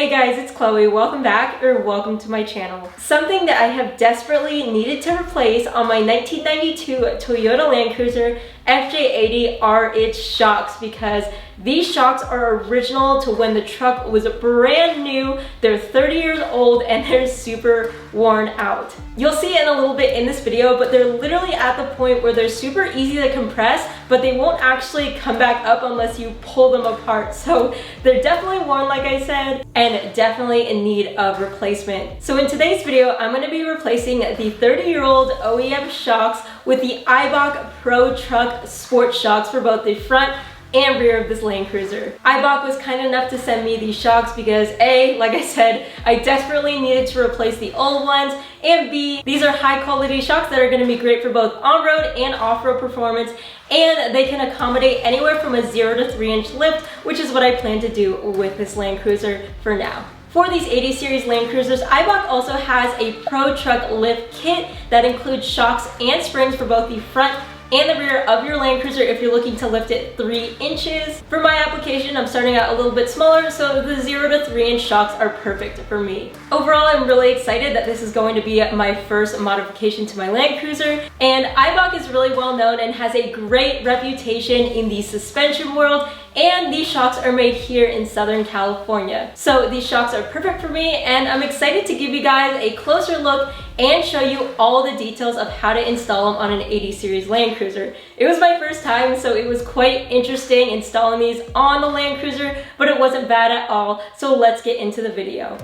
Hey guys, it's Chloe. Welcome back, or welcome to my channel. Something that I have desperately needed to replace on my 1992 Toyota Land Cruiser FJ80 are its shocks, because these shocks are original to when the truck was brand new. They're 30 years old and they're super worn out. You'll see it in a little bit in this video, but they're literally at the point where they're super easy to compress, but they won't actually come back up unless you pull them apart. So they're definitely worn, like I said, and definitely in need of replacement. So in today's video, I'm going to be replacing the 30-year-old OEM shocks with the Eibach Pro Truck Sport shocks for both the front and rear of this Land Cruiser. Eibach was kind enough to send me these shocks because A, like I said, I desperately needed to replace the old ones, and B, these are high quality shocks that are going to be great for both on-road and off-road performance, and they can accommodate anywhere from a 0 to 3-inch lift, which is what I plan to do with this Land Cruiser for now. For these 80 series Land Cruisers, Eibach also has a Pro Truck lift kit that includes shocks and springs for both the front and the rear of your Land Cruiser if you're looking to lift it 3 inches. For my application, I'm starting out a little bit smaller, so the 0 to 3-inch shocks are perfect for me. Overall, I'm really excited that this is going to be my first modification to my Land Cruiser, and Eibach is really well known and has a great reputation in the suspension world, and these shocks are made here in Southern California. So these shocks are perfect for me, and I'm excited to give you guys a closer look and show you all the details of how to install them on an 80 series Land Cruiser. It was my first time, so it was quite interesting installing these on the Land Cruiser, but it wasn't bad at all. So let's get into the video.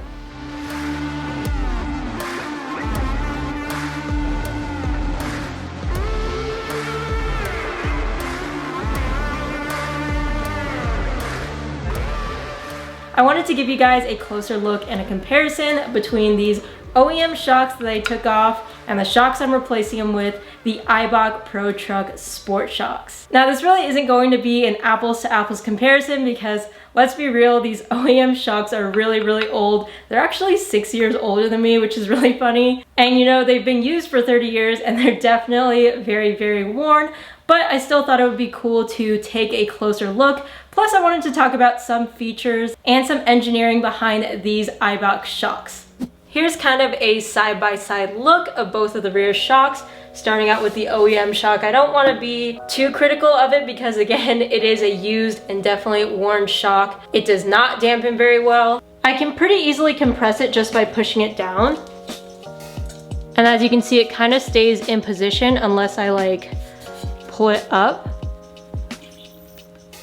I wanted to give you guys a closer look and a comparison between these OEM shocks that I took off and the shocks I'm replacing them with, the Eibach Pro Truck Sport shocks. Now this really isn't going to be an apples to apples comparison because let's be real, these OEM shocks are really old. They're actually 6 years older than me, which is really funny. And you know, they've been used for 30 years and they're definitely very worn, but I still thought it would be cool to take a closer look. Plus I wanted to talk about some features and some engineering behind these Eibach shocks. Here's kind of a side-by-side look of both of the rear shocks, starting out with the OEM shock. I don't want to be too critical of it because again, it is a used and definitely worn shock. It does not dampen very well. I can pretty easily compress it just by pushing it down. And as you can see, it kind of stays in position unless I like pull it up.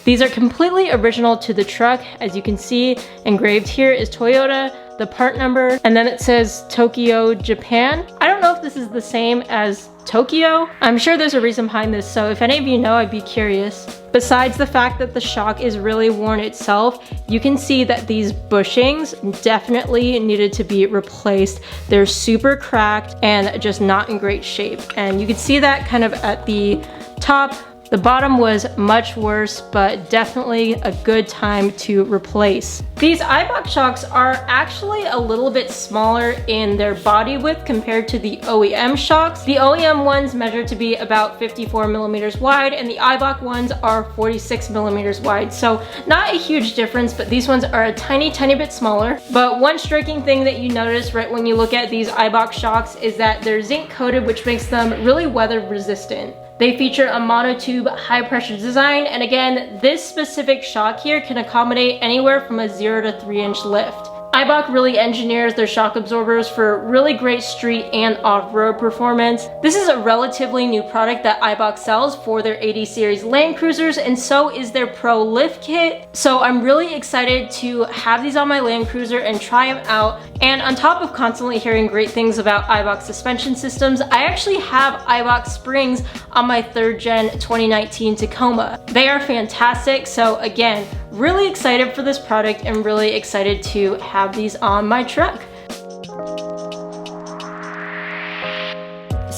These are completely original to the truck. As you can see, engraved here is Toyota, the part number, and then it says Tokyo, Japan. I don't know if this is the same as Tokyo. I'm sure there's a reason behind this, so if any of you know, I'd be curious. Besides the fact that the shock is really worn itself, you can see that these bushings definitely needed to be replaced. They're super cracked and just not in great shape. And you can see that kind of at the top. The bottom was much worse, but definitely a good time to replace. These Eibach shocks are actually a little bit smaller in their body width compared to the OEM shocks. The OEM ones measure to be about 54 millimeters wide, and the Eibach ones are 46 millimeters wide. So not a huge difference, but these ones are a tiny bit smaller. But one striking thing that you notice right when you look at these Eibach shocks is that they're zinc coated, which makes them really weather resistant. They feature a monotube high pressure design, and again, this specific shock here can accommodate anywhere from a 0 to 3-inch lift. Eibach really engineers their shock absorbers for really great street and off-road performance. This is a relatively new product that Eibach sells for their 80 series Land Cruisers, and so is their Pro Lift Kit. So I'm really excited to have these on my Land Cruiser and try them out. And on top of constantly hearing great things about Eibach suspension systems, I actually have Eibach springs on my 3rd gen 2019 Tacoma. They are fantastic, so again, really excited for this product and really excited to have these on my truck.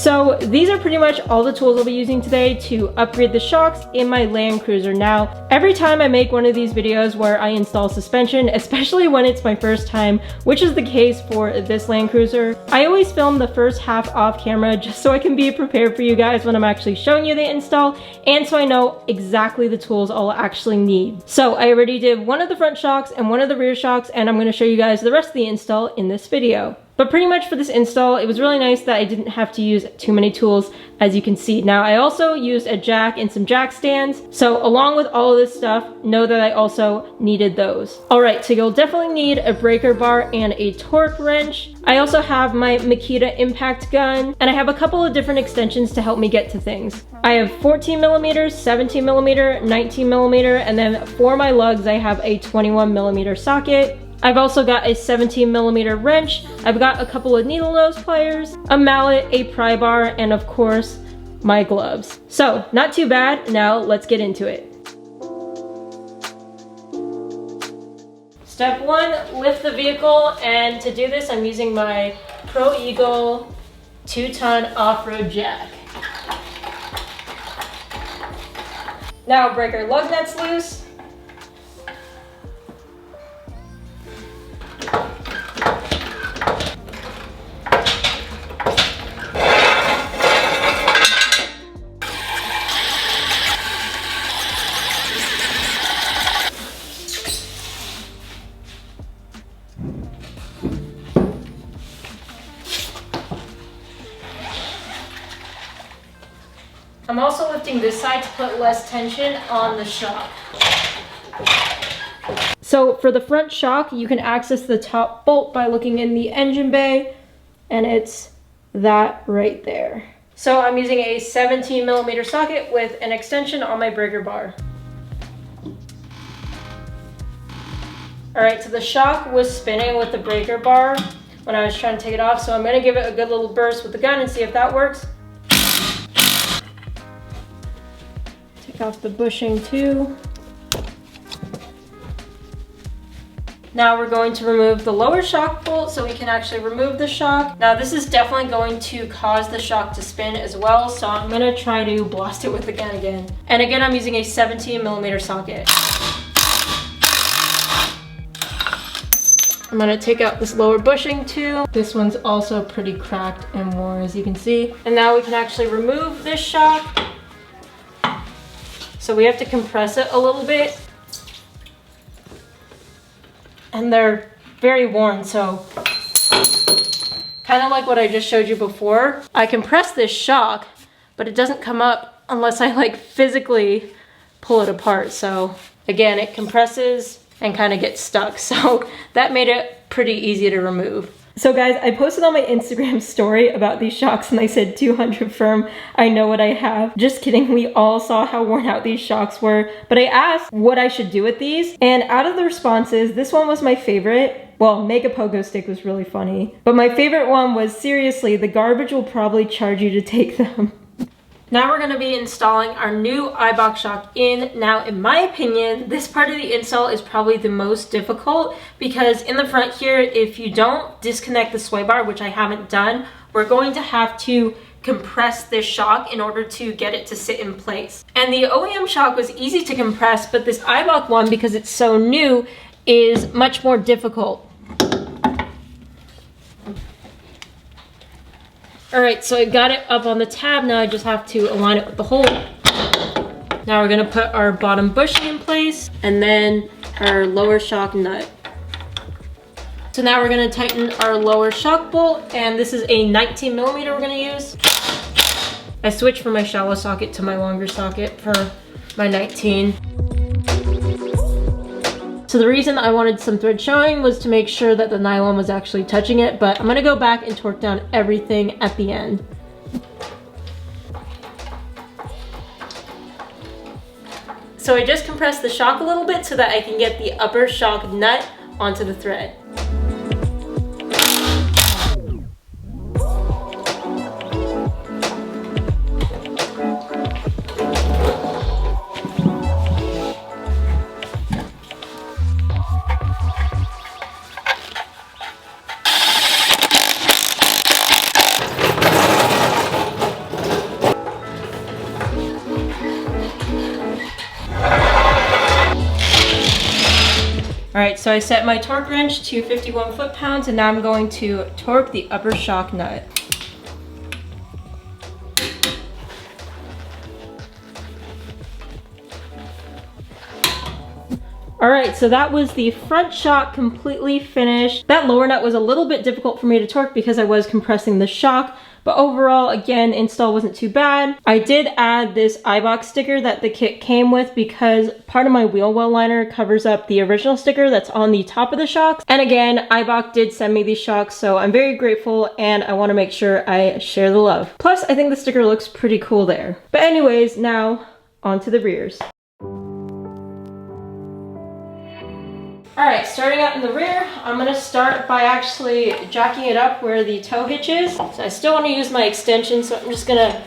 So these are pretty much all the tools I'll be using today to upgrade the shocks in my Land Cruiser. Now, every time I make one of these videos where I install suspension, especially when it's my first time, which is the case for this Land Cruiser, I always film the first half off camera just so I can be prepared for you guys when I'm actually showing you the install, and so I know exactly the tools I'll actually need. So I already did one of the front shocks and one of the rear shocks, and I'm going to show you guys the rest of the install in this video. But pretty much for this install, it was really nice that I didn't have to use too many tools, as you can see. Now, I also used a jack and some jack stands. So along with all of this stuff, know that I also needed those. All right, so you'll definitely need a breaker bar and a torque wrench. I also have my Makita impact gun, and I have a couple of different extensions to help me get to things. I have 14 millimeters, 17 millimeter, 19 millimeter, and then for my lugs, I have a 21 millimeter socket. I've also got a 17 millimeter wrench. I've got a couple of needle nose pliers, a mallet, a pry bar, and of course, my gloves. So, not too bad. Now, let's get into it. Step one, lift the vehicle, and to do this, I'm using my Pro Eagle 2-ton off-road jack. Now, break our lug nuts loose. I'm also lifting this side to put less tension on the shock. So for the front shock, you can access the top bolt by looking in the engine bay, and it's that right there. So I'm using a 17 millimeter socket with an extension on my breaker bar. All right, so the shock was spinning with the breaker bar when I was trying to take it off, so I'm gonna give it a good little burst with the gun and see if that works. Take off the bushing too. Now we're going to remove the lower shock bolt so we can actually remove the shock. Now this is definitely going to cause the shock to spin as well, so I'm gonna try to blast it with the gun again. And again, I'm using a 17 millimeter socket. I'm gonna take out this lower bushing too. This one's also pretty cracked and worn, as you can see. And now we can actually remove this shock. So we have to compress it a little bit. And they're very worn, so kind of like what I just showed you before. I compress this shock, but it doesn't come up unless I like physically pull it apart. So again, it compresses and kind of gets stuck. So that made it pretty easy to remove. So guys, I posted on my Instagram story about these shocks and I said 200 firm, I know what I have. Just kidding, we all saw how worn out these shocks were, but I asked what I should do with these, and out of the responses, this one was my favorite. Well, make a pogo stick was really funny, but my favorite one was, seriously, the garbage will probably charge you to take them. Now we're going to be installing our new Eibach shock in. Now, in my opinion, this part of the install is probably the most difficult because in the front here, if you don't disconnect the sway bar, which I haven't done, we're going to have to compress this shock in order to get it to sit in place. And the OEM shock was easy to compress, but this Eibach one, because it's so new, is much more difficult. All right, so I got it up on the tab. Now I just have to align it with the hole. Now we're gonna put our bottom bushing in place and then our lower shock nut. So now we're gonna tighten our lower shock bolt, and this is a 19 millimeter we're gonna use. I switched from my shallow socket to my longer socket for my 19. So the reason I wanted some thread showing was to make sure that the nylon was actually touching it, but I'm gonna go back and torque down everything at the end. So I just compressed the shock a little bit so that I can get the upper shock nut onto the thread. so I set my torque wrench to 51 foot-pounds, and now I'm going to torque the upper shock nut. All right, so that was the front shock completely finished. That lower nut was a little bit difficult for me to torque because I was compressing the shock, but overall, again, install wasn't too bad. I did add this Eibach sticker that the kit came with because part of my wheel well liner covers up the original sticker that's on the top of the shocks. And again, Eibach did send me these shocks, so I'm very grateful and I want to make sure I share the love. Plus, I think the sticker looks pretty cool there. But anyways, now onto the rears. All right, starting out in the rear, I'm gonna start by actually jacking it up where the tow hitch is. So I still wanna use my extension, so I'm just gonna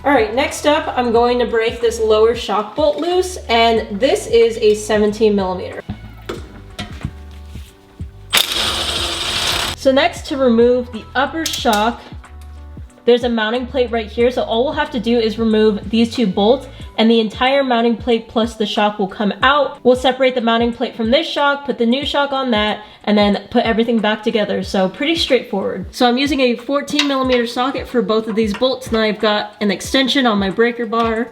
All right, next up, I'm going to break this lower shock bolt loose, and this is a 17 millimeter. So next, to remove the upper shock, there's a mounting plate right here, so all we'll have to do is remove these two bolts, and the entire mounting plate plus the shock will come out. We'll separate the mounting plate from this shock, put the new shock on that, and then put everything back together. So pretty straightforward. So I'm using a 14 millimeter socket for both of these bolts, and I've got an extension on my breaker bar.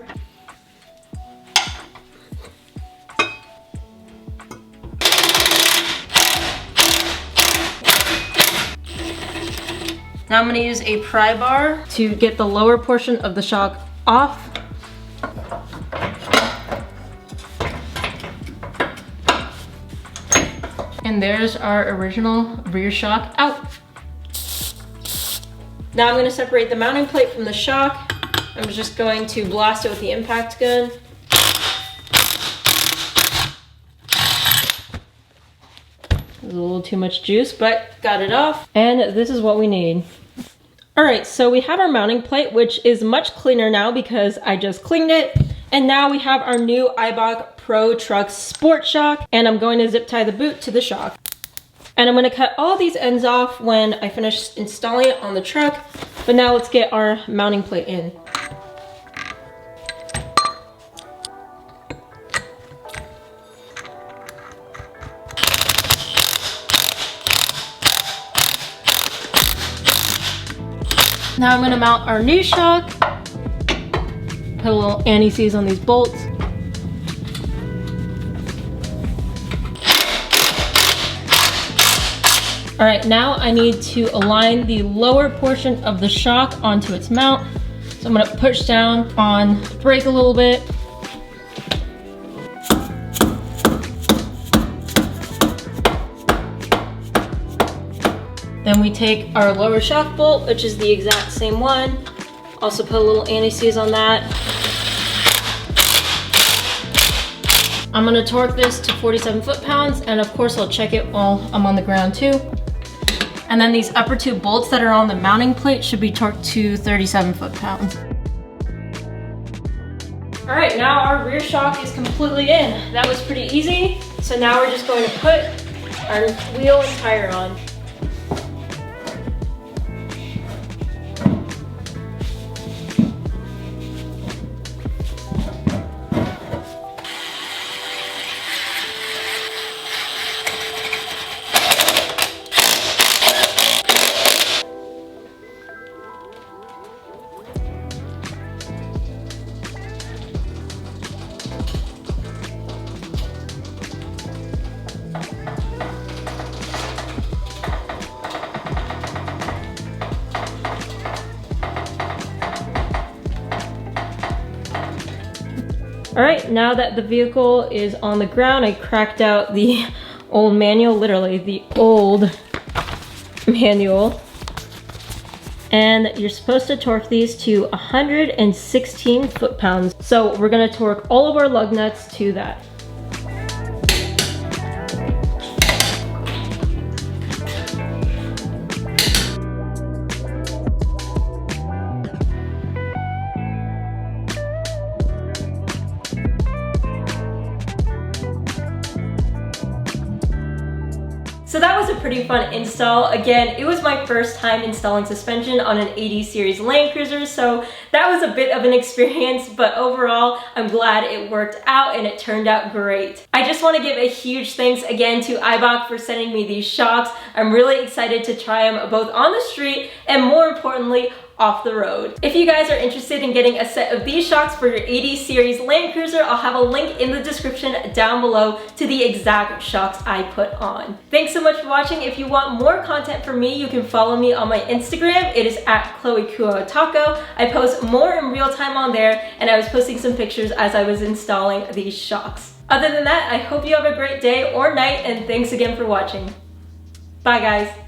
Now I'm going to use a pry bar to get the lower portion of the shock off. And there's our original rear shock out. Now I'm going to separate the mounting plate from the shock. I'm just going to blast it with the impact gun. There's a little too much juice, but got it off. And this is what we need. All right, so we have our mounting plate, which is much cleaner now because I just cleaned it. And now we have our new Eibach Pro Truck Sport Shock, and I'm going to zip tie the boot to the shock. And I'm going to cut all these ends off when I finish installing it on the truck. But now let's get our mounting plate in. Now I'm going to mount our new shock. Put a little anti-seize on these bolts. All right, now I need to align the lower portion of the shock onto its mount. So I'm going to push down on the brake a little bit. Then we take our lower shock bolt, which is the exact same one. Also put a little anti-seize on that. I'm gonna torque this to 47 foot-pounds, and of course I'll check it while I'm on the ground too. And then these upper two bolts that are on the mounting plate should be torqued to 37 foot-pounds. All right, now our rear shock is completely in. That was pretty easy. So now we're just going to put our wheel and tire on. All right, now that the vehicle is on the ground, I cracked out the old manual, literally the old manual. And you're supposed to torque these to 116 foot-pounds. So we're gonna torque all of our lug nuts to that. So that was a pretty fun install. Again, it was my first time installing suspension on an 80 series Land Cruiser, so that was a bit of an experience, but overall, I'm glad it worked out and it turned out great. I just want to give a huge thanks again to Eibach for sending me these shocks. I'm really excited to try them both on the street and more importantly, off the road. If you guys are interested in getting a set of these shocks for your 80 series Land Cruiser, I'll have a link in the description down below to the exact shocks I put on. Thanks so much for watching. If you want more content from me, you can follow me on my Instagram. It is at ChloeKuoTaco. I post more in real time on there, and I was posting some pictures as I was installing these shocks. Other than that, I hope you have a great day or night, and thanks again for watching. Bye guys.